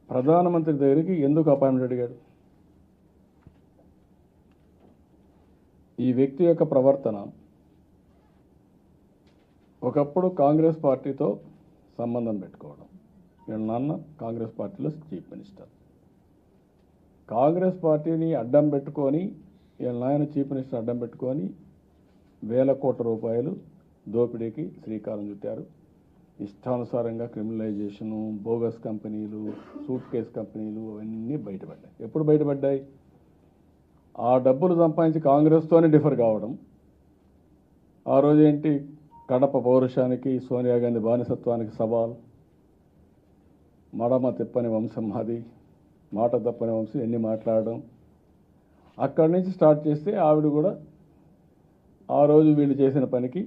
ప్రధానమంత్రి దగ్గరికి ఎందుకు అపాయింట్మెంట్ అడిగాడు? ఈ వ్యక్తి యొక్క ప్రవర్తన ఒకప్పుడు కాంగ్రెస్ పార్టీతో సంబంధం పెట్టుకోవడం. వీళ్ళ నాన్న కాంగ్రెస్ పార్టీలో చీఫ్ మినిస్టర్. కాంగ్రెస్ పార్టీని అడ్డం పెట్టుకొని వీళ్ళ నాయన చీఫ్ మినిస్టర్ అడ్డం పెట్టుకొని వేల కోట్ల రూపాయలు దోపిడీకి శ్రీకారం చుట్టారు. ఇష్టానుసారంగా క్రిమినలైజేషను, బోగస్ కంపెనీలు, సూట్ కేస్ కంపెనీలు అవన్నీ బయటపడ్డాయి. ఎప్పుడు బయటపడ్డాయి? ఆ డబ్బులు సంపాదించి కాంగ్రెస్తోనే డిఫర్ కావడం. ఆ రోజు ఏంటి, కడప పౌరుషానికి, సోనియా గాంధీ బానిసత్వానికి సవాల్, మడమ తిప్పని వంశం మాది, మాట తప్పని వంశం, ఎన్ని మాట్లాడడం. అక్కడి నుంచి స్టార్ట్ చేస్తే ఆవిడ కూడా ఆ రోజు వీళ్ళు చేసిన పనికి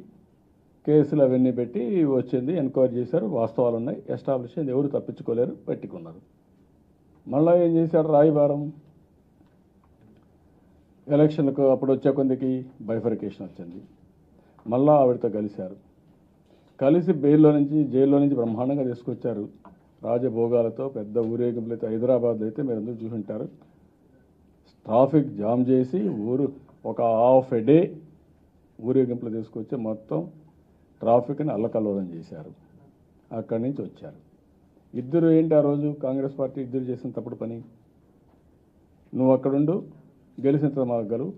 కేసులు అవన్నీ పెట్టి వచ్చింది, ఎంక్వైరీ చేశారు, వాస్తవాలు ఉన్నాయి, ఎస్టాబ్లిష్ అయింది, ఎవరు తప్పించుకోలేరు, పెట్టుకున్నారు. మళ్ళీ ఏం చేశారు, రాయబారం. ఎలక్షన్లకు అప్పుడు వచ్చే కొందికి బైఫర్కేషన్ వచ్చింది. మళ్ళా ఆవిడతో కలిశారు. కలిసి జైల్లో నుంచి బ్రహ్మాండంగా తీసుకొచ్చారు. రాజభోగాలతో పెద్ద ఊరేగింపులతో. హైదరాబాద్ అయితే మీరు అందరూ చూసుంటారు. ట్రాఫిక్ జామ్ చేసి ఒక హాఫ్ ఎ డే ఊరేగింపులు తీసుకొచ్చి మొత్తం ట్రాఫిక్ని అల్లకల్లోలం చేశారు. అక్కడి నుంచి వచ్చారు. ఇద్దరు ఏంటి ఆ రోజు కాంగ్రెస్ పార్టీ ఇద్దరు చేసిన తప్పుడు పని, నువ్వు అక్కడుండు, గెలిచిన తర్వాత మాకు గెలువు,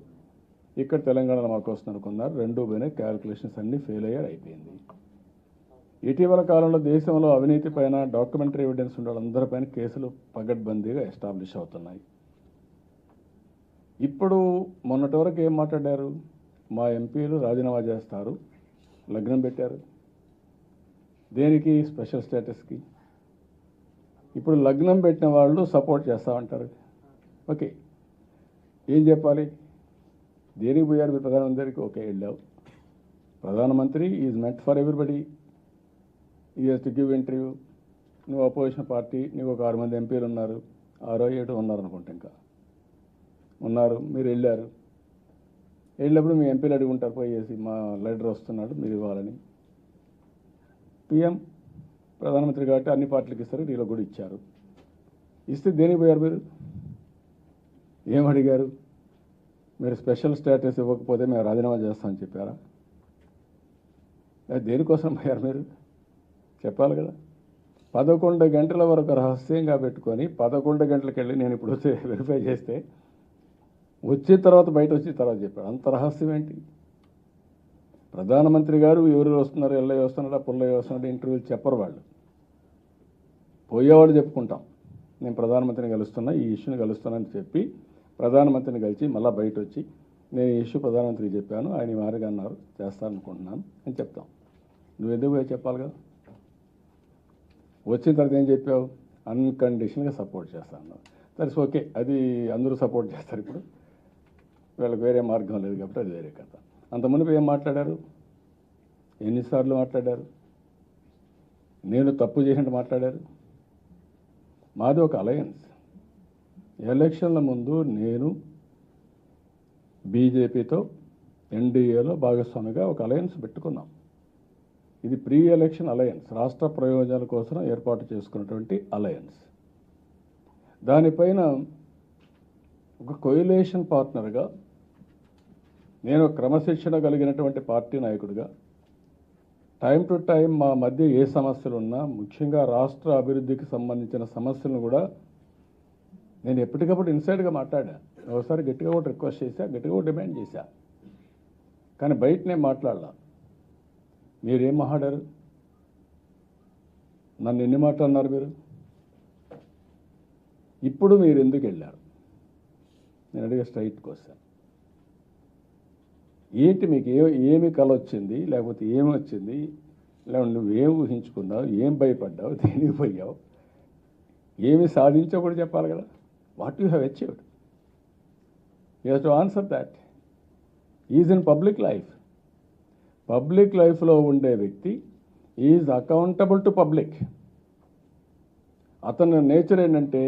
ఇక్కడ తెలంగాణలో మాకు వస్తుంది అనుకున్నారు. రెండు పోయినాయి, క్యాలిక్యులేషన్స్ అన్నీ ఫెయిల్ అయ్యారు, అయిపోయింది. ఇటీవల కాలంలో దేశంలో అవినీతి పైన డాక్యుమెంటరీ ఎవిడెన్స్ ఉండే వాళ్ళందరిపైన కేసులు పగడ్బందీగా ఎస్టాబ్లిష్ అవుతున్నాయి. ఇప్పుడు మొన్నటి వరకు ఏం మాట్లాడారు, మా ఎంపీలు రాజీనామా చేస్తారు, లగ్నం పెట్టారు. దేనికి? స్పెషల్ స్టేటస్కి. ఇప్పుడు లగ్నం పెట్టిన వాళ్ళు సపోర్ట్ చేస్తామంటారు. ఓకే, ఏం చెప్పాలి? దేనికి పోయారు మీరు ప్రధానమంత్రికి? ఓకే, వెళ్ళావు. ప్రధానమంత్రి ఈజ్ మెంట్ ఫర్ ఎవ్రీబడి, ఈ హెస్ టు గివ్ ఇంటర్వ్యూ. నువ్వు అపోజిషన్ పార్టీ, నీకు ఒక 6 మంది ఎంపీలు ఉన్నారు, 6 7 ఉన్నారు అనుకుంటా, ఇంకా ఉన్నారు. మీరు వెళ్ళారు. వెళ్ళినప్పుడు మీ ఎంపీలు అడుగుంటారు పోయేసి, మా లీడర్ వస్తున్నాడు మీరు ఇవ్వాలని. పిఎం ప్రధానమంత్రి కాబట్టి అన్ని పార్టీలకు ఇస్తారు, వీళ్ళకి కూడా ఇచ్చారు. ఇస్తే దేనికి పోయారు మీరు? ఏం అడిగారు? మీరు స్పెషల్ స్టేటస్ ఇవ్వకపోతే మేము రాజీనామా చేస్తామని చెప్పారా? దేనికోసం పోయారు మీరు? చెప్పాలి కదా. 11 గంటల వరకు రహస్యంగా పెట్టుకొని 11 గంటలకు వెళ్ళి నేను ఇప్పుడు వచ్చి వెరిఫై చేస్తే వచ్చిన తర్వాత బయట వచ్చిన తర్వాత చెప్పాడు. అంత రహస్యం ఏంటి? ప్రధానమంత్రి గారు ఎవరు వస్తున్నారు, ఎల్లయ్య వస్తున్నాడా, పుల్లయ్య వస్తున్నాడా, ఇంటర్వ్యూలు చెప్పరు వాళ్ళు. పోయేవాళ్ళు చెప్పుకుంటాం, నేను ప్రధానమంత్రిని కలుస్తున్నా, ఈ ఇష్యూని కలుస్తున్నానని చెప్పి ప్రధానమంత్రిని కలిసి మళ్ళీ బయట వచ్చి నేను ఈ ఇష్యూ ప్రధానమంత్రికి చెప్పాను, ఆయన మారిగా అన్నారు, చేస్తాననుకుంటున్నాను అని చెప్తాం. నువ్వు ఎందుకు చెప్పాలి కదా. వచ్చిన తర్వాత ఏం చెప్పావు? అన్కండిషన్గా సపోర్ట్ చేస్తాను. దట్స్ ఓకే, అది అందరూ సపోర్ట్ చేస్తారు. ఇప్పుడు వీళ్ళకి వేరే మార్గం లేదు కాబట్టి అది వేరే కథ. అంత మునుపు ఏం మాట్లాడారు? ఎన్నిసార్లు మాట్లాడారు? నేను తప్పు చేసినట్టు మాట్లాడారు. మాది ఒక అలయన్స్. ఎలక్షన్ల ముందు నేను బీజేపీతో ఎన్డీఏలో భాగస్వామిగా ఒక అలయన్స్ పెట్టుకున్నాం. ఇది ప్రీ ఎలక్షన్ అలయన్స్, రాష్ట్ర ప్రయోజనాల కోసం ఏర్పాటు చేసుకున్నటువంటి అలయన్స్. దానిపైన ఒక కోయిలేషన్ పార్ట్నర్గా, నేను క్రమశిక్షణ కలిగినటువంటి పార్టీ నాయకుడిగా టైం టు టైం మా మధ్య ఏ సమస్యలు ఉన్నా, ముఖ్యంగా రాష్ట్ర అభివృద్ధికి సంబంధించిన సమస్యలను కూడా నేను ఎప్పటికప్పుడు ఇన్సైడ్గా మాట్లాడా. ఒకసారి గట్టిగా కూడా రిక్వెస్ట్ చేశా, గట్టిగా కూడా డిమాండ్ చేశా. కానీ బయట నేను మాట్లాడలా. మీరేం మాట్లాడారు? నన్ను ఎన్ని మాటలు అన్నారు మీరు? ఇప్పుడు మీరు ఎందుకు వెళ్ళారు? నేను అడిగే స్ట్రైట్ క్వశ్చన్. ఏంటి మీకు ఏమి కల వచ్చింది, లేకపోతే ఏమి వచ్చింది, లేకపోతే నువ్వేం ఊహించుకున్నావు, ఏం భయపడ్డావు, దేనికి పోయావు, ఏమి సాధించావు కూడా చెప్పాలి కదా. What you have achieved, you have to answer that. Is in public life. Public లైఫ్లో ఉండే వ్యక్తి ఈజ్ అకౌంటబుల్ టు పబ్లిక్. అతని నేచర్ ఏంటంటే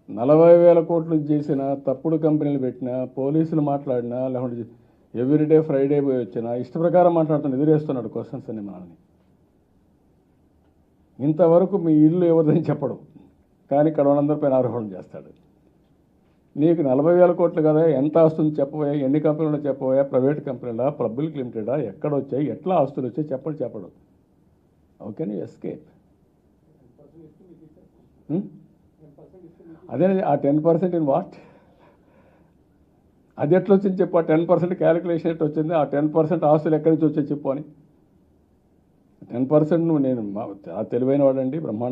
40,000 కోట్లు చేసిన, తప్పుడు కంపెనీలు పెట్టినా, పోలీసులు మాట్లాడినా, లేకుంటే ఎవ్రీడే ఫ్రైడే పోయి వచ్చినా ఇష్ట ప్రకారం మాట్లాడుతున్నా, ఎదురేస్తున్నాడు క్వశ్చన్స్ అన్ని మనల్ని. ఇంతవరకు మీ ఇల్లు ఎవరిదని చెప్పడం, కానీ ఇక్కడ వాళ్ళందరిపైన ఆరోపణ చేస్తాడు. నీకు 40,000 కోట్లు కదా, ఎంత ఆస్తుంది చెప్పబోయా, ఎన్ని కంపెనీలు చెప్పబోయా, ప్రైవేట్ కంపెనీలా, పబ్లిక్ లిమిటెడా, ఎక్కడ వచ్చాయి, ఎట్లా ఆస్తులు వచ్చాయి చెప్పడు. ఓకే, నీ ఎస్కేప్. అదే ఆ 10% ఇన్ వాట్, అది ఎట్లా వచ్చింది చెప్పు. ఆ 10% క్యాలిక్యులేషన్ ఎట్లా వచ్చింది, ఆ 10% ఆస్తులు ఎక్కడి నుంచి వచ్చాయి చెప్పు అని. 10% నువ్వు, నేను చాలా తెలివైన వాడండి, బ్రహ్మాండంగా